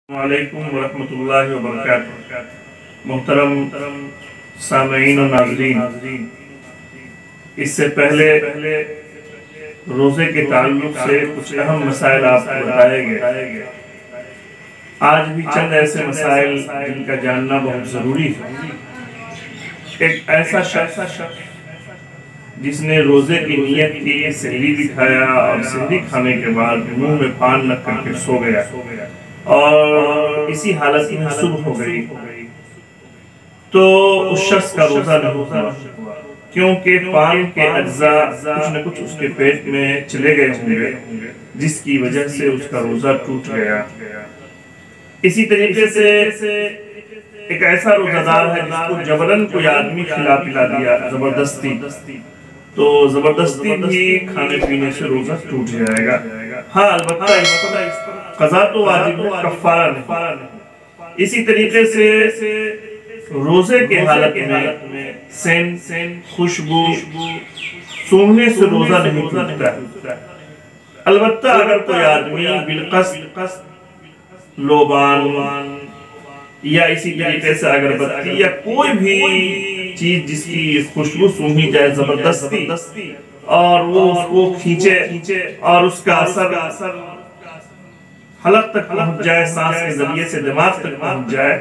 وعلیکم ورحمۃ اللہ وبرکاتہ۔ محترم سامعین و ناظرین، اس سے پہلے روزے کے تعلق سے کچھ اہم مسائل آپ کو بتائے گئے۔ آج بھی چند ایسے مسائل جن کا جاننا بہت ضروری ہے۔ ایک ایسا شخص جس نے روزے کی نیت کی، سحری بھی کھایا اور سحری کھانے کے بعد منہ میں پان رکھ کر کے سو گیا اور اسی حالت میں صبح ہو گئی، تو اس شخص کا روزہ نہیں ہوا، کیونکہ پان کے اجزاء کچھ نہ کچھ اس کے پیٹ میں چلے گئے ہوں گے، جس کی وجہ سے اس کا روزہ ٹوٹ گیا۔ اسی طریقے سے ایک ایسا روزہ دار ہے جس کو جبرن کوئی آدمی کھلا پلا دیا، زبردستی، تو زبردستی بھی کھانے پینے سے روزہ ٹوٹ جائے گا۔ ہاں، البتہ اس پر قضا تو واجب ہے، کفارہ نہیں۔ اسی طریقے سے روزے کے حالت میں سین، خوشبو، سونگھنے سے روزہ نہیں ٹوٹتا۔ البتہ اگر کوئی آدمی بالقصد لوبان یا اسی طریقے سے اگربتی یا کوئی بھی چیز جس کی خوشبو سونگھی جائے زبردستی اور وہ اس کو کھینچے اور اس کا اثر حلق تک پہنچ جائے، سانس کے ذریعے سے دماغ تک پہنچ جائے،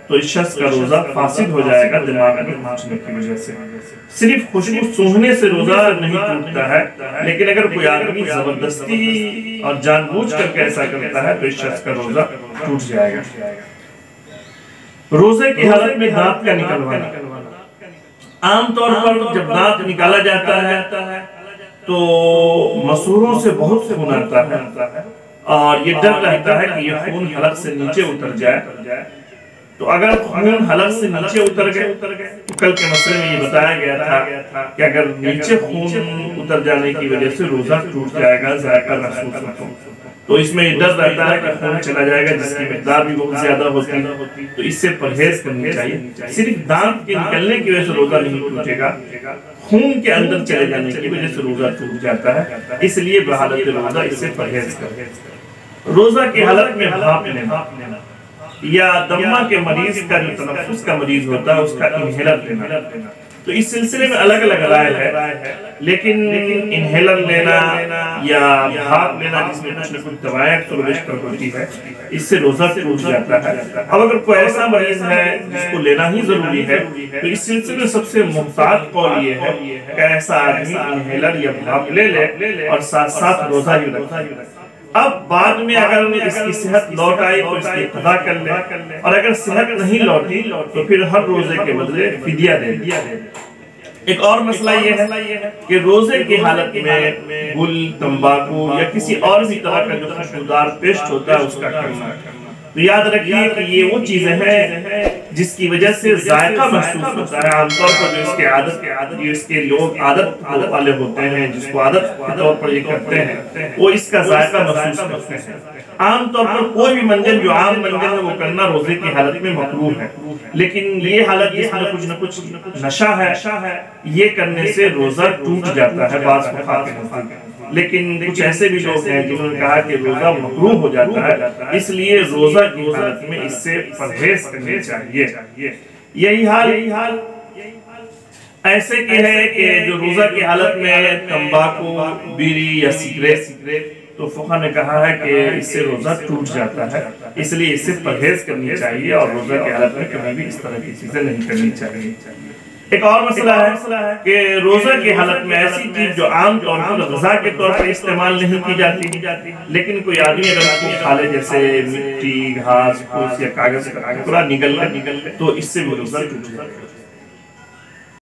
تو اس شخص کا روزہ فاسد ہو جائے گا دماغ میں پہنچنے کی وجہ سے۔ صرف خوشبو سونگھنے سے روزہ نہیں ٹوٹتا ہے، لیکن اگر کوئی آدمی زبردستی اور جان بوجھ کر کے ایسا کرتا ہے تو اس شخص کا روزہ ٹوٹ جائے گا۔ روزے کی حالت میں دانت کا نکلوانا، عام طور پر جب دانت نکالا جاتا ہے تو مسوروں سے بہت خون آتا ہے اور یہ ڈر رہتا ہے کہ یہ خون حلق سے نیچے اتر جائے، تو اگر خون حلق سے نیچے اتر گئے، کل کے مسئلے میں یہ بتایا گیا تھا کہ اگر نیچے خون اتر جانے کی وجہ سے روزہ ٹوٹ جائے گا، ذائقہ محسوس ہوتا، تو اس میں یہ ڈر رہتا ہے کہ خون چلا جائے گا، جس کی مقدار بھی بہت زیادہ ہوتی، تو اس سے پرہیز کرنی چاہیے۔ صرف دانت کے نکلنے کی وجہ سے روزہ نہیں ٹوٹے گا، خون کے اندر چلے جانے کی وجہ سے روزہ ٹوٹ جاتا ہے، اس لیے بحالت روزہ اس سے پرہیز کریں۔ روزہ کی حالت میں بھاپ لینا یا دمہ کے مریض کا جو تنفس کا مریض ہوتا ہے اس کا انہیلر لینا، تو اس سلسلے میں الگ الگ رائے ہے، لیکن انہیلر لینا یا بھاپ لینا جس میں کچھ نہ کچھ دوائیں اکثر و بیشتر ہوتی ہے، اس سے روزہ ٹوٹ جاتا ہے۔ اب اگر کوئی ایسا مریض ہے جس کو لینا ہی ضروری ہے تو اس سلسلے میں سب سے محتاط قول یہ ہے کہ ایسا آدمی انہیلر یا بھاپ لے لے اور ساتھ ساتھ روزہ ہی رکھے۔ اب بعد میں اگر اس کی صحت لوٹ آئی تو اس کی قضا کر لے، اور اگر صحت نہیں لوٹی تو پھر ہر روزے کے بدلے فدیہ دے دے۔ ایک اور مسئلہ یہ ہے کہ روزے کی حالت میں گل، تمباکو یا کسی اور بھی طرح کا جو خوشبودار پیسٹ ہوتا ہے اس کا کرنا، تو یاد رکھیے کہ یہ وہ چیزیں ہیں جس کی وجہ سے ذائقہ محسوس ہوتا ہے۔ عام طور پر جو اس کے لوگ عادت والے ہوتے ہیں، جس کو عادت کے طور پر یہ کرتے ہیں، وہ اس کا ذائقہ محسوس کرتے ہیں۔ عام طور پر کوئی بھی منزل جو عام منزل ہے وہ کرنا روزے کی حالت میں مکروہ ہے، لیکن یہ حالت جس میں کچھ نہ کچھ نشہ ہے، یہ کرنے سے روزہ ٹوٹ جاتا ہے بعض فقہاء کے نزدیک۔ لیکن کچھ ایسے بھی لوگ ہیں جنہوں نے کہا کہ روزہ مکروہ ہو جاتا ہے، اس لیے روزہ کی حالت میں اس سے پرہیز کرنی چاہیے۔ یہی حال ایسے کے ہے کہ جو روزہ کی حالت میں تمباکو، بیڑی یا سگریٹ، تو فقہ نے کہا ہے کہ اس سے روزہ ٹوٹ جاتا ہے، اس لیے اس سے پرہیز کرنی چاہیے اور روزہ کی حالت میں کبھی بھی اس طرح کی چیزیں نہیں کرنی چاہیے۔ ایک اور مسئلہ ہے کہ روزہ کی حالت میں ایسی چیز جو عام طور پر غذا کے طور پر استعمال نہیں کی جاتی، لیکن کوئی آدمی اگر اس کو کھا لے، جیسے مٹی، گھاس پھوس یا کاغذ کا ٹکڑا نگل لے، تو اس سے بھی روزہ ٹوٹ جائے گا۔